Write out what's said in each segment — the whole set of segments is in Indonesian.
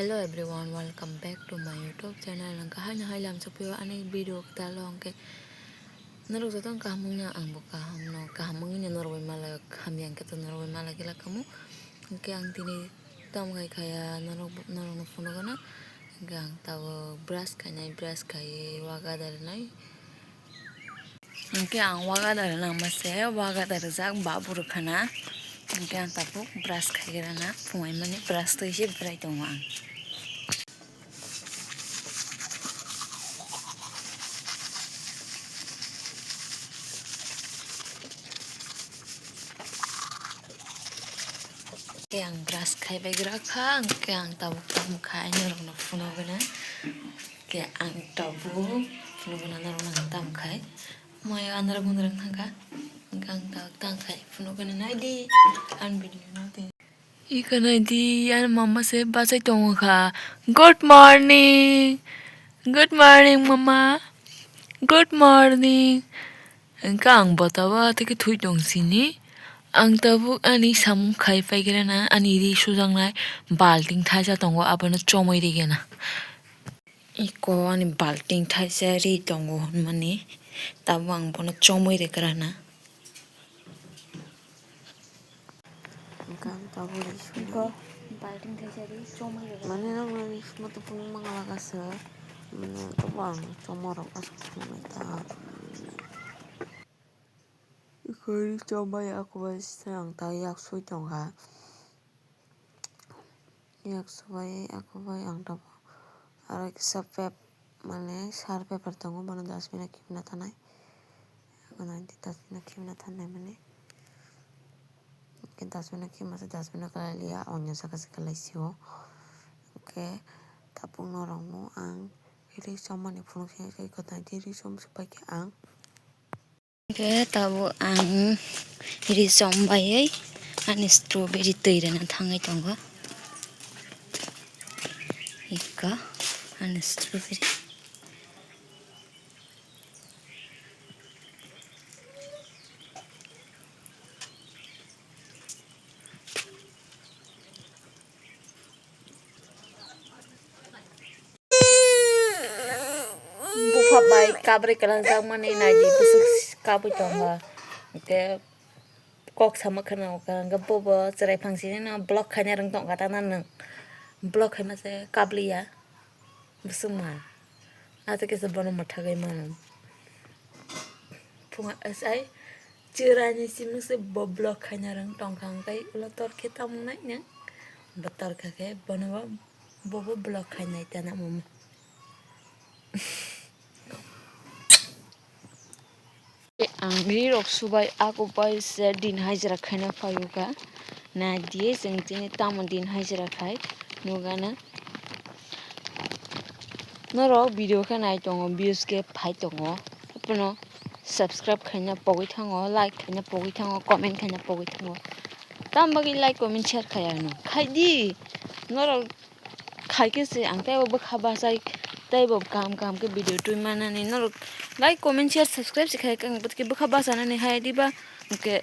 Hello everyone, welcome back to my YouTube channel. Langkah hanya hai lam sapiwa ani video kita long ke naru zatang kahamung na ang buka hamno kahamung ni narway malak hamyang kita narway malak ila kamu ke ang tini tam kai kaya naru no funo kana ke ang tawo brush kaya waga dar nai ke ang waga dar nang mase waga dar zak babur khana ke ang tapo brush kaya na pumai mani brush to isi berai tong ang yang grass kai begra khang ke ang tabuk tamu khai ni rong funo gana ke ang tabuk funo gana na rong tam khai moy andar gundrang thanga ang tabuk tang khai funo gana nai di an video na te ikana di an mama se basai tong kha good morning mama good morning ka ang batawa te ke thui tong sini ang tabuk ani sam khai paigera na ani ri sujang nai balting thaisa tongo abana chomoi rigena iko ani balting thaisa ri tongo mani tabang bono chomoi re karana Kan tahu iko balting thaisa ri chomoi re mana nang nani semua tu pun mengalah kasar mana tu bang comorok kasar mata ikut coba ya aku yang tahu yak sui tongga yak sui aku yang tahu arak sapep mana sar paper tonggo mana dasbina kimna tanai aku nanti dasbina kimna tanai mana mungkin dasbina kim masa dasbina kalau lihat onnya sakas kalau sio oke tapung norongmu ang iri sama ni fungsi kayak kota diri som sebagai ang ke tabu ang ri sombai ani strawberry teirana thangai tongo ika ani strawberry bufa bai kabri kalan sang mani naji busuk kabui tonga ke kok sama kana ka gapo bo cerai pangsini na block khanya rang tong kata nan block khai mase kabliya busuk ma ata ke sabano mathagai manam punga asai cirani simuse bo block khanya rang tong kang kai ulo tor ke tam nai nya batar ka ke bono bo block khanya tana mama ang rirok subai aku bai se din haijra khaina payuga na die jeng tini tamon din haijra khai nugana norok video kha nai tongo views ke phai tongo apno subscribe khaina pogoi thango like khaina pogoi thango comment khaina pogoi thango tambagi like comment share khaya no khaidi norok khaike se ang tai bo khaba sai tai bo kam ke video tu manani norok like comment share subscribe sikhai kang ke bo khaba sana ni hai diba ke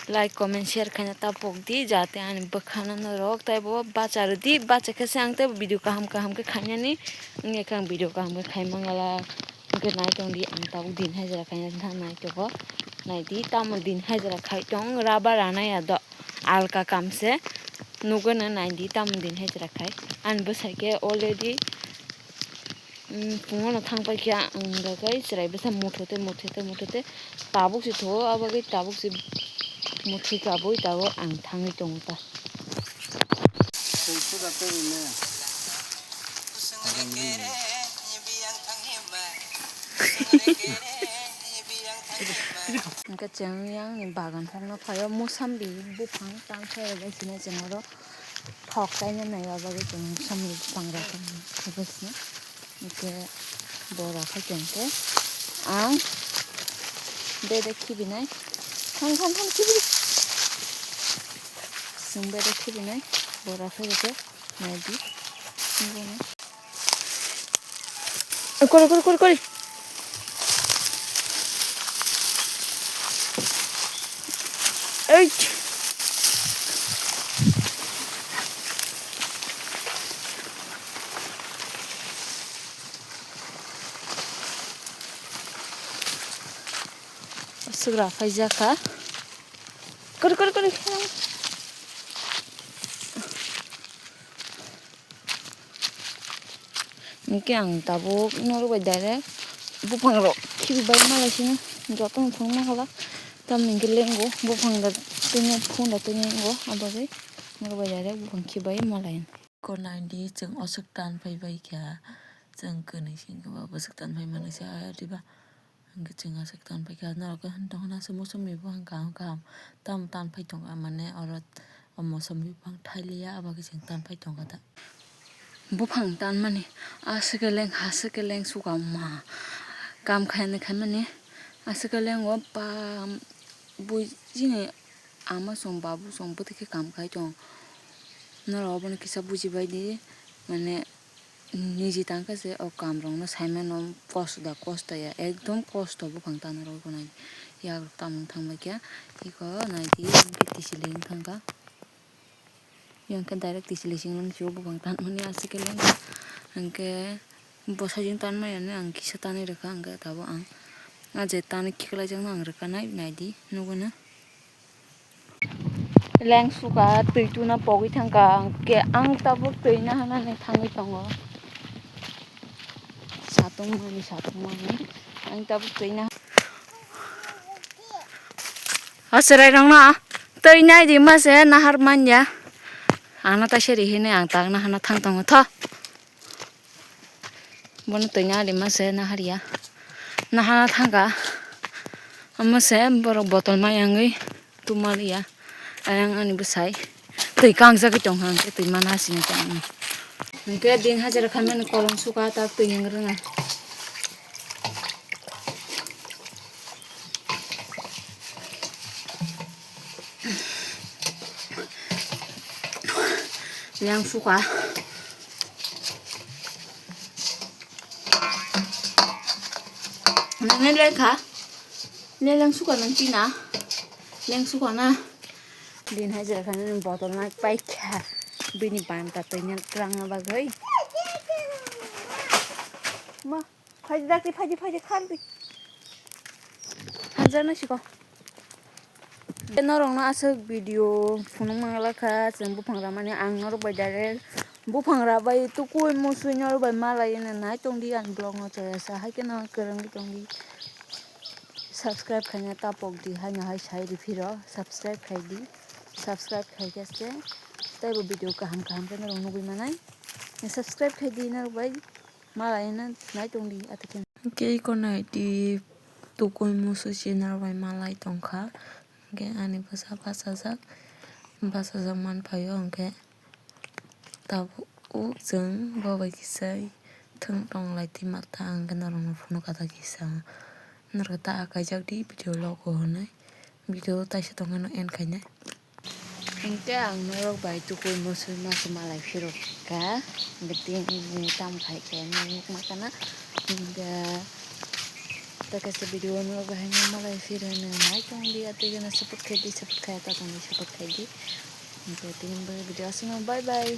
like comment share khana ta pogdi jate ani bakhana norok tai bo bachar di bacha ke sang tai video kaham ke khanya ni nge kang video kaham ke khai mangala ke nai tong di ang ta din hai jara khai na nai to bo nai di tam din hai jara khai tong raba rana ya do alka kam se nugana nai di tam din hai jara khai an bo sai ke already pungono thangpa kya ang ga kai chrai besa muthote tabuk si tho abagai tabuk si muthi ka boi tawo ang thangi tong ta angka chang yang ni bagan hongna phayo mosambi bufang tam chai ga sine changoro thok kai na nai abagai chung samni pangra kan khobesna ke bora khajengke ang bede khibinai thang khibi sing bede khibinai bora khajeke naidi ngone kori ei asgra faijaka kor Niki ang tabuk norway direct bupang ro kibai malasina jotong thong makala tam ningki lengo bupang da tunya phun da tunya ngo abagai norway direct bupang kibai malain konai di jeng osuk tan pai bai kya jeng kene sing ba osuk tan pai mana sia di ba angke jeng osuk tan pai kya na ka hantong na se mosam mi bang kam tam tan pai tong amane orat mosam mi bang thailia abagai jeng tan pai tong kata bupang tan mani askeleng hasekeleng suka ma kam khaine khamani askeleng opa bujini ama song babu song putike kam khai tong nara obon kisa buji baidi mane niji tangka se o kam rong na saimen om kosta ya ekdom kosto bupang tan ro konai ya tam thangba kya iko naidi tisiling thangka yang kan direct tisiling lang siyo bupang tan mani askeleng angke bosajing tan ma ya ne ang kisa tan reka angke tabo ang aje tan kikla jang ang reka naidi nuguna leng suka tuituna pogi thangka angke ang tabo tuina hana ne thangi tongo satung mani ang tabo tuina asrai rong na tuina di mase nahar manja ana ta seri hine ang tang na hana thang tongo tho bon tuina di mase nahar ya na hana thangka amase borok botol mayangi tumalia ayang ani besai tui kangsa ke tong hang ke tui mana sini tang ke din hajar khamen kolong suka ta tui ngrena yang suka nene lekha lelang suka nang tina leng suka na din hajar khamen botol na pai kha bini pan ta tuina krang ba gai ma faji khan bi hajar na siko norong na asuk video phunung mangala kha jeng bupang ramani ang nor bai direct bupang ra bai tukui musui nor bai malai na nai tongdi an blog no chaya sa hai ke na kerang tongdi subscribe khanya tapok di hanya hai sai di phiro subscribe khai ke se tai bo video kaham ke norong nugui manai subscribe khai di nor bai malai na nai tongdi atakin ke ko nai di tukui musui nor bai malai tongkha ke ani basajak man phayo angke tabu jeng babai kisai thung tong lai ti mata angke norong phunu kata kisa norta akaijak di video logo honai video taisa tongano en khaina angke ang norok bai tukui musui mas malai phiro ka beting ni tam khai ke nuk makana hingga takasa video no bahaya malai phiro na nai tong di atigana support khai ta tong support khai di video asing bye bye